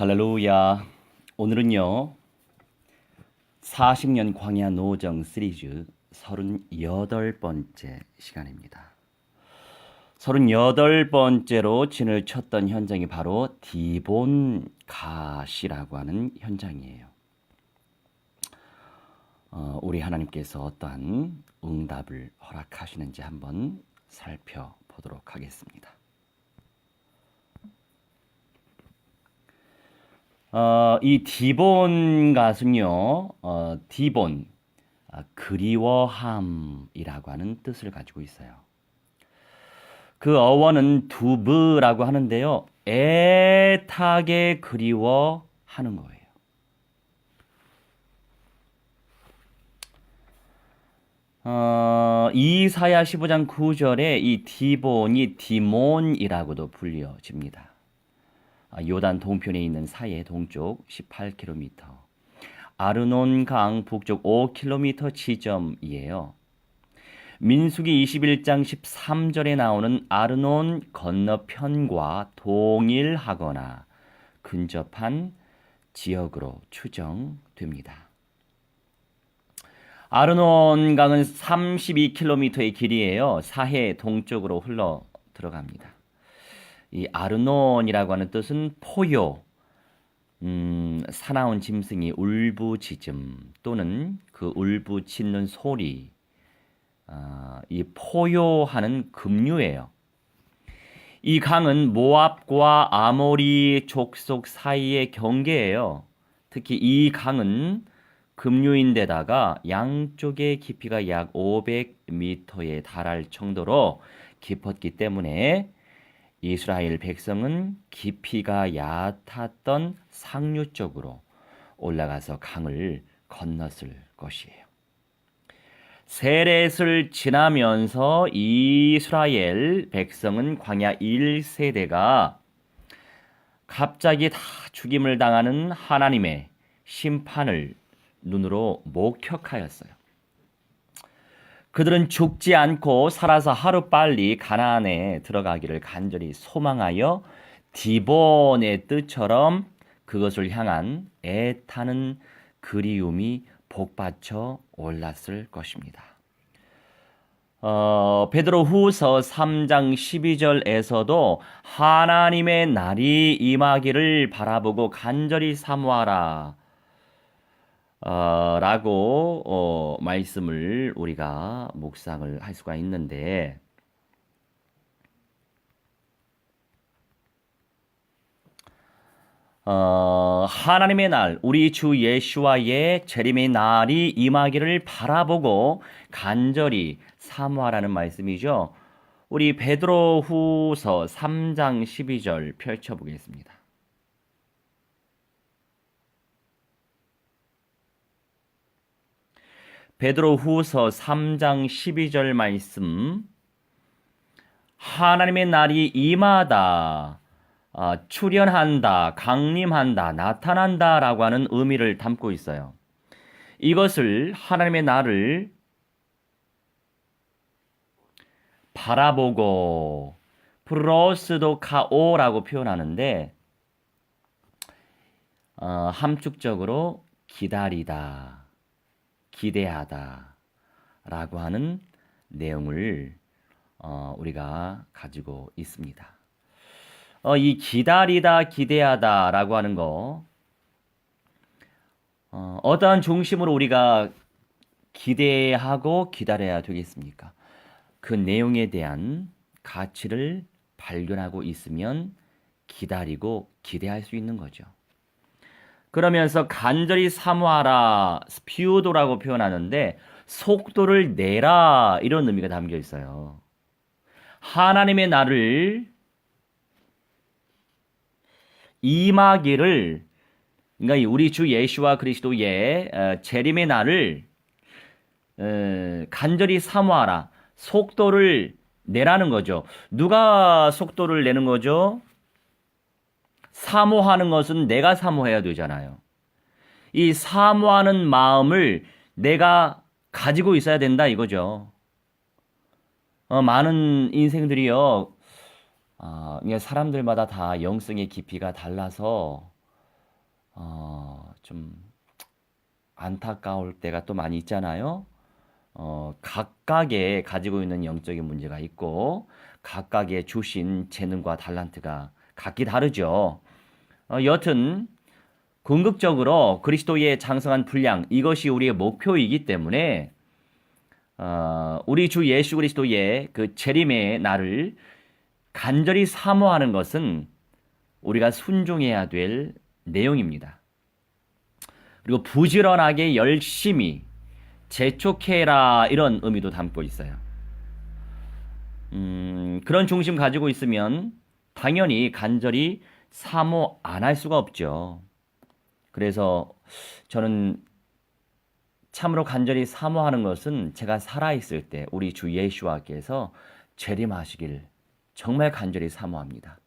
할렐루야. 오늘은요, 40년 광야 노정 시리즈 38번째 시간입니다. 38번째로 진을 쳤던 현장이 바로 디본갓이라고 하는 현장이에요. 우리 하나님께서 어떠한 응답을 허락하시는지 한번 살펴보도록 하겠습니다. 이 디본갓은요, 디본, 그리워함이라고 하는 뜻을 가지고 있어요. 그 어원은 두브라고 하는데요, 애타게 그리워하는 거예요. 이사야 15장 9절에 이 디본이 디몬이라고도 불려집니다. 요단 동편에 있는 사해 동쪽 18km, 아르논 강 북쪽 5km 지점이에요. 민수기 21장 13절에 나오는 아르논 건너편과 동일하거나 근접한 지역으로 추정됩니다. 아르논 강은 32km의 길이에요. 사해 동쪽으로 흘러 들어갑니다. 이 아르논이라고 하는 뜻은 포효, 사나운 짐승이 울부짖음 또는 그 울부짖는 소리, 이 포효하는 급류예요. 이 강은 모압과 아모리 족속 사이의 경계예요. 특히 이 강은 급류인데다가 양쪽의 깊이가 약 500m에 달할 정도로 깊었기 때문에 이스라엘 백성은 깊이가 얕았던 상류 쪽으로 올라가서 강을 건넜을 것이에요. 세렛을 지나면서 이스라엘 백성은 광야 1세대가 갑자기 다 죽임을 당하는 하나님의 심판을 눈으로 목격하였어요. 그들은 죽지 않고 살아서 하루빨리 가나안에 들어가기를 간절히 소망하여 디본의 뜻처럼 그것을 향한 애타는 그리움이 복받쳐 올랐을 것입니다. 베드로 후서 3장 12절에서도 하나님의 날이 임하기를 바라보고 간절히 사모하라 라고 말씀을 우리가 묵상을 할 수가 있는데, 하나님의 날, 우리 주 예수와의 재림의 날이 임하기를 바라보고 간절히 사모하라는 말씀이죠. 우리 베드로 후서 3장 12절 펼쳐보겠습니다. 베드로 후서 3장 12절 말씀, 하나님의 날이 임하다, 출현한다, 강림한다, 나타난다 라고 하는 의미를 담고 있어요. 이것을 하나님의 날을 바라보고 프로스도카오라고 표현하는데, 함축적으로 기다리다, 기대하다 라고 하는 내용을 우리가 가지고 있습니다. 이 기다리다, 기대하다 라고 하는 거, 어떠한 중심으로 우리가 기대하고 기다려야 되겠습니까? 그 내용에 대한 가치를 발견하고 있으면 기다리고 기대할 수 있는 거죠. 그러면서 간절히 사모하라, 스피우도라고 표현하는데 속도를 내라 이런 의미가 담겨 있어요. 하나님의 날을 임하기를, 그러니까 우리 주 예수와 그리스도의 재림의 날을 간절히 사모하라, 속도를 내라는 거죠. 누가 속도를 내는 거죠? 사모하는 것은 내가 사모해야 되잖아요. 이 사모하는 마음을 내가 가지고 있어야 된다 이거죠. 많은 인생들이요, 사람들마다 다 영성의 깊이가 달라서 좀 안타까울 때가 또 많이 있잖아요. 각각의 가지고 있는 영적인 문제가 있고 각각의 주신 재능과 달란트가 각기 다르죠. 여튼 궁극적으로 그리스도의 장성한 분량 이것이 우리의 목표이기 때문에 우리 주 예수 그리스도의 그 재림의 날을 간절히 사모하는 것은 우리가 순종해야 될 내용입니다. 그리고 부지런하게 열심히 재촉해라 이런 의미도 담고 있어요. 그런 중심 가지고 있으면 당연히 간절히 사모 안 할 수가 없죠. 그래서 저는 참으로 간절히 사모하는 것은 제가 살아있을 때 우리 주 예수와께서 재림하시길 정말 간절히 사모합니다.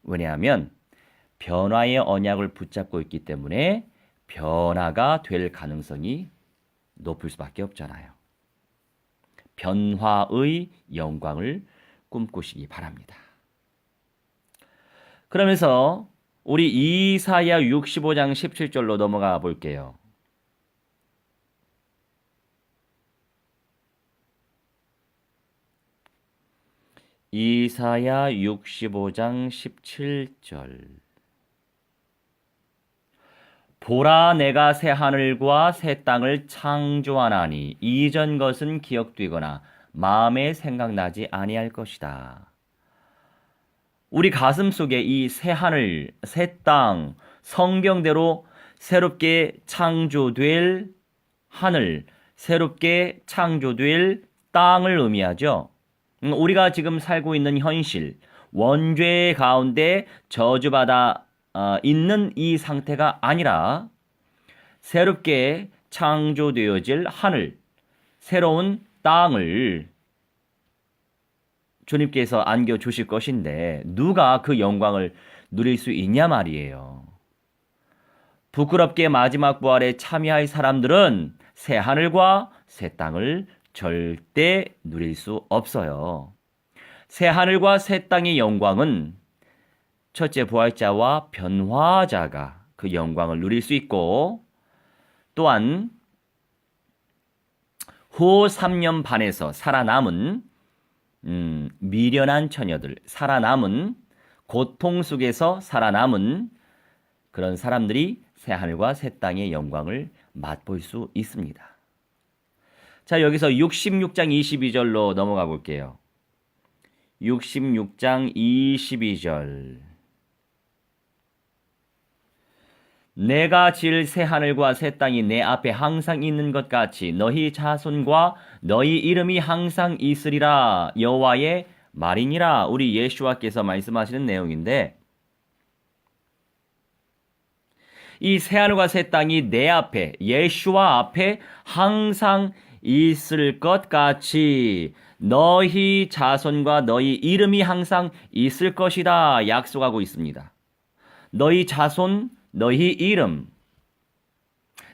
왜냐하면 변화의 언약을 붙잡고 있기 때문에 변화가 될 가능성이 높을 수밖에 없잖아요. 변화의 영광을 꿈꾸시기 바랍니다. 그러면서 우리 이사야 65장 17절로 넘어가 볼게요. 이사야 65장 17절. 보라 내가 새 하늘과 새 땅을 창조하나니 이전 것은 기억되거나 마음에 생각나지 아니할 것이다. 우리 가슴 속에 이 새 하늘, 새 땅, 성경대로 새롭게 창조될 하늘, 새롭게 창조될 땅을 의미하죠. 우리가 지금 살고 있는 현실, 원죄 가운데 저주받아 있는 이 상태가 아니라 새롭게 창조되어질 하늘, 새로운 땅을 주님께서 안겨주실 것인데 누가 그 영광을 누릴 수 있냐 말이에요. 부끄럽게 마지막 부활에 참여할 사람들은 새 하늘과 새 땅을 절대 누릴 수 없어요. 새 하늘과 새 땅의 영광은 첫째 부활자와 변화자가 그 영광을 누릴 수 있고 또한 후 3년 반에서 살아남은 미련한 처녀들, 살아남은 고통 속에서 살아남은 그런 사람들이 새 하늘과 새 땅의 영광을 맛볼 수 있습니다. 자, 여기서 66장 22절로 넘어가 볼게요. 66장 22절. 내가 지을 새 하늘과 새 땅이 내 앞에 항상 있는 것 같이 너희 자손과 너희 이름이 항상 있으리라 여호와의 말이니라. 우리 예수와께서 말씀하시는 내용인데 이 새 하늘과 새 땅이 내 앞에 예수와 앞에 항상 있을 것 같이 너희 자손과 너희 이름이 항상 있을 것이다 약속하고 있습니다. 너희 자손 너희 이름,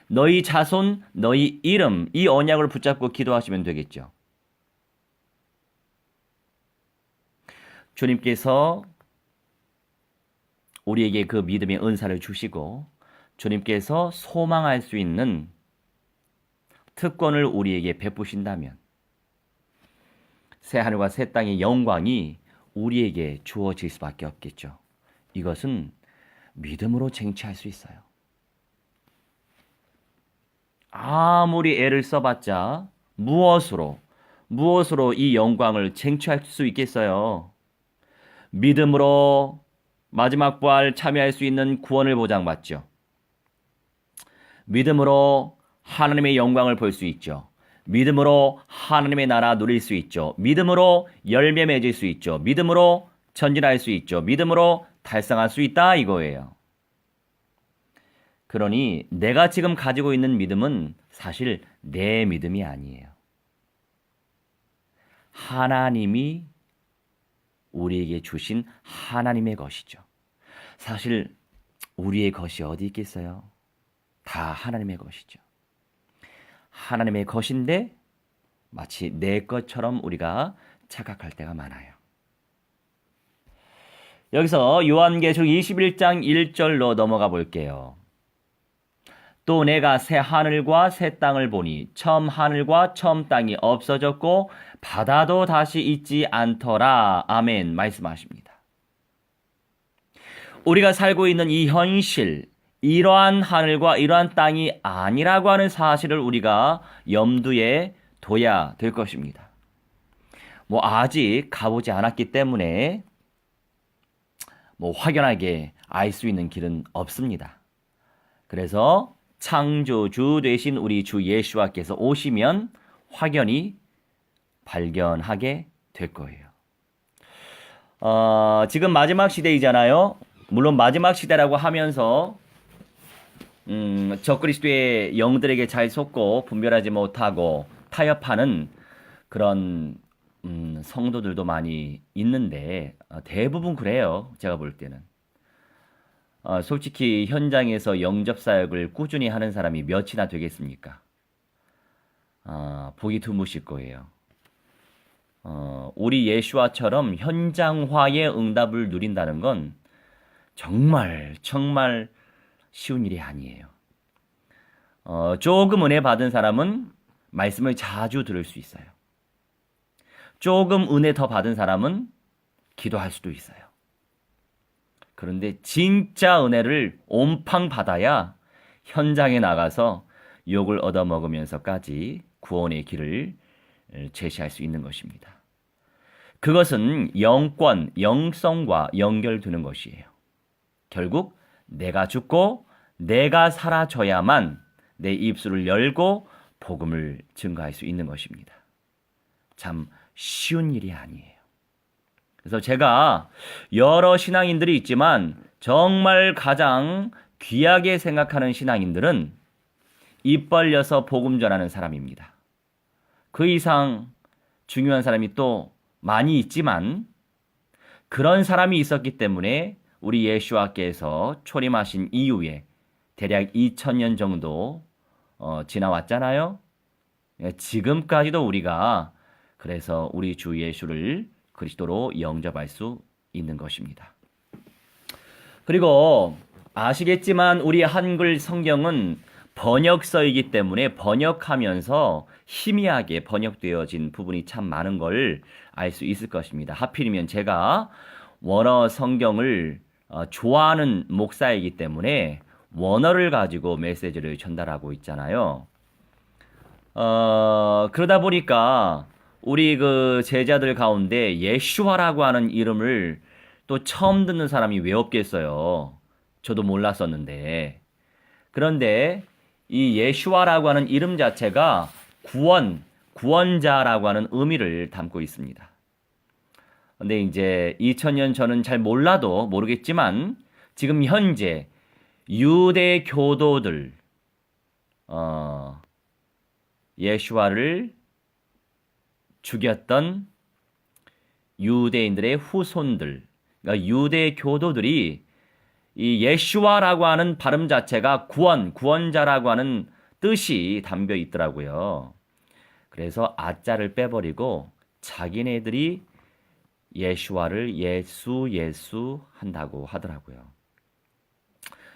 너희 자손, 너희 이름 이 언약을 붙잡고 기도하시면 되겠죠. 주님께서 우리에게 그 믿음의 은사를 주시고 주님께서 소망할 수 있는 특권을 우리에게 베푸신다면 새 하늘과 새 땅의 영광이 우리에게 주어질 수밖에 없겠죠. 이것은 믿음으로 쟁취할 수 있어요. 아무리 애를 써봤자 무엇으로 이 영광을 쟁취할 수 있겠어요? 믿음으로 마지막 부활 참여할 수 있는 구원을 보장받죠. 믿음으로 하나님의 영광을 볼 수 있죠. 믿음으로 하나님의 나라 누릴 수 있죠. 믿음으로 열매 맺을 수 있죠. 믿음으로 전진할 수 있죠. 믿음으로 달성할 수 있다 이거예요. 그러니 내가 지금 가지고 있는 믿음은 사실 내 믿음이 아니에요. 하나님이 우리에게 주신 하나님의 것이죠. 사실 우리의 것이 어디 있겠어요? 다 하나님의 것이죠. 하나님의 것인데 마치 내 것처럼 우리가 착각할 때가 많아요. 여기서 요한계시록 21장 1절로 넘어가 볼게요. 또 내가 새 하늘과 새 땅을 보니 처음 하늘과 처음 땅이 없어졌고 바다도 다시 있지 않더라. 아멘. 말씀하십니다. 우리가 살고 있는 이 현실, 이러한 하늘과 이러한 땅이 아니라고 하는 사실을 우리가 염두에 둬야 될 것입니다. 아직 가보지 않았기 때문에 확연하게 알 수 있는 길은 없습니다. 그래서 창조주 되신 우리 주 예수와께서 오시면 확연히 발견하게 될 거예요. 지금 마지막 시대이잖아요. 물론 마지막 시대라고 하면서 적그리스도의 영들에게 잘 속고 분별하지 못하고 타협하는 그런 성도들도 많이 있는데 대부분 그래요. 제가 볼 때는. 솔직히 현장에서 영접 사역을 꾸준히 하는 사람이 몇이나 되겠습니까? 보기 드무실 거예요. 우리 예수와처럼 현장화의 응답을 누린다는 건 정말 쉬운 일이 아니에요. 조금 은혜 받은 사람은 말씀을 자주 들을 수 있어요. 조금 은혜 더 받은 사람은 기도할 수도 있어요. 그런데 진짜 은혜를 온팡 받아야 현장에 나가서 욕을 얻어먹으면서까지 구원의 길을 제시할 수 있는 것입니다. 그것은 영권, 영성과 연결되는 것이에요. 결국 내가 죽고 내가 사라져야만 내 입술을 열고 복음을 증거할 수 있는 것입니다. 참 쉬운 일이 아니에요. 그래서 제가 여러 신앙인들이 있지만 정말 가장 귀하게 생각하는 신앙인들은 입 벌려서 복음 전하는 사람입니다. 그 이상 중요한 사람이 또 많이 있지만 그런 사람이 있었기 때문에 우리 예수와께서 초림하신 이후에 대략 2000년 정도 지나왔잖아요. 지금까지도 우리가 그래서 우리 주 예수를 그리스도로 영접할 수 있는 것입니다. 그리고 아시겠지만 우리 한글 성경은 번역서이기 때문에 번역하면서 희미하게 번역되어진 부분이 참 많은 걸 알 수 있을 것입니다. 하필이면 제가 원어 성경을 좋아하는 목사이기 때문에 원어를 가지고 메시지를 전달하고 있잖아요. 그러다 보니까 우리 그 제자들 가운데 예슈아라고 하는 이름을 또 처음 듣는 사람이 왜 없겠어요. 저도 몰랐었는데. 그런데 이 예슈아라고 하는 이름 자체가 구원자라고 하는 의미를 담고 있습니다. 근데 이제 2000년 전은 잘 모르겠지만 지금 현재 유대 교도들 예슈아를 죽였던 유대인들의 후손들, 그러니까 유대 교도들이 이 예슈아라고 하는 발음 자체가 구원자라고 하는 뜻이 담겨 있더라고요. 그래서 아자를 빼버리고 자기네들이 예슈아를 예수 한다고 하더라고요.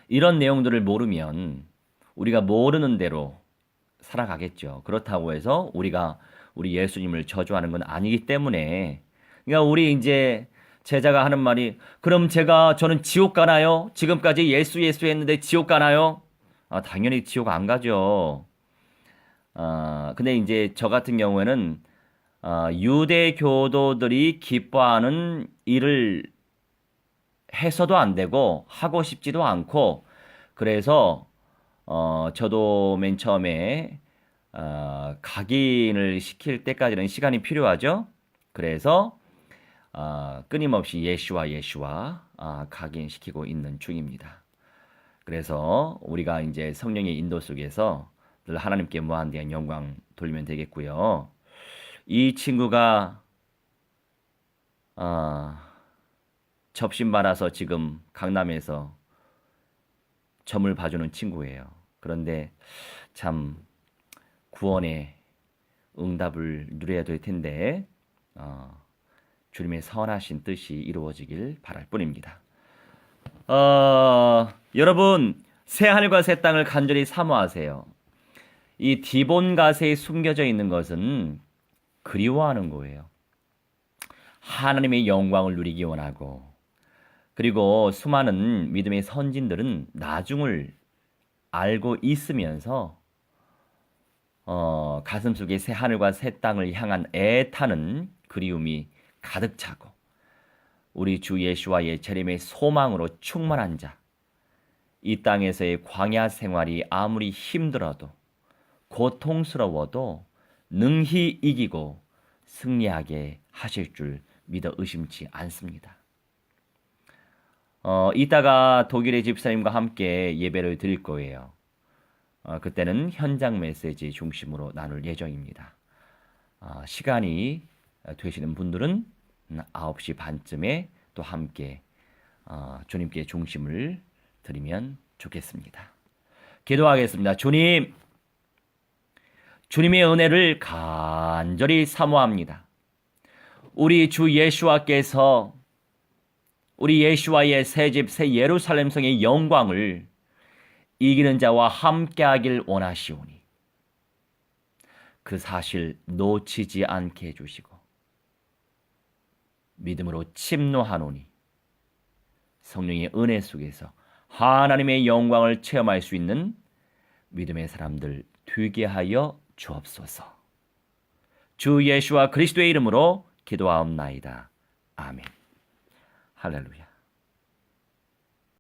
이런 내용들을 모르면 우리가 모르는 대로 살아가겠죠. 그렇다고 해서 우리가 우리 예수님을 저주하는 건 아니기 때문에 그러니까 우리 이제 제자가 하는 말이 그럼 저는 지옥 가나요? 지금까지 예수 했는데 지옥 가나요? 당연히 지옥 안 가죠. 근데 이제 저 같은 경우에는 유대 교도들이 기뻐하는 일을 해서도 안 되고 하고 싶지도 않고 그래서 저도 맨 처음에 각인을 시킬 때까지는 시간이 필요하죠. 그래서 끊임없이 예수와 각인시키고 있는 중입니다. 그래서 우리가 이제 성령의 인도 속에서 늘 하나님께 무한대한 영광 돌리면 되겠고요. 이 친구가 접신 받아서 지금 강남에서 점을 봐주는 친구예요. 그런데 참 구원의 응답을 누려야 될 텐데 주님의 선하신 뜻이 이루어지길 바랄 뿐입니다. 여러분 새 하늘과 새 땅을 간절히 사모하세요. 이 디본가세에 숨겨져 있는 것은 그리워하는 거예요. 하나님의 영광을 누리기 원하고, 그리고 수많은 믿음의 선진들은 나중을 알고 있으면서 가슴속에 새 하늘과 새 땅을 향한 애타는 그리움이 가득 차고, 우리 주 예수와의 재림의 소망으로 충만한 자, 이 땅에서의 광야 생활이 아무리 힘들어도 고통스러워도 능히 이기고 승리하게 하실 줄 믿어 의심치 않습니다. 이따가 독일의 집사님과 함께 예배를 드릴 거예요. 그때는 현장 메시지 중심으로 나눌 예정입니다. 시간이 되시는 분들은 9시 반쯤에 또 함께 주님께 중심을 드리면 좋겠습니다. 기도하겠습니다. 주님, 주님의 은혜를 간절히 사모합니다. 우리 주 예수와께서 우리 예수와의 새집 새 예루살렘 성의 영광을 이기는 자와 함께하길 원하시오니 그 사실 놓치지 않게 해주시고 믿음으로 침노하노니 성령의 은혜 속에서 하나님의 영광을 체험할 수 있는 믿음의 사람들 되게 하여 주옵소서. 주 예수와 그리스도의 이름으로 기도하옵나이다. 아멘. 할렐루야.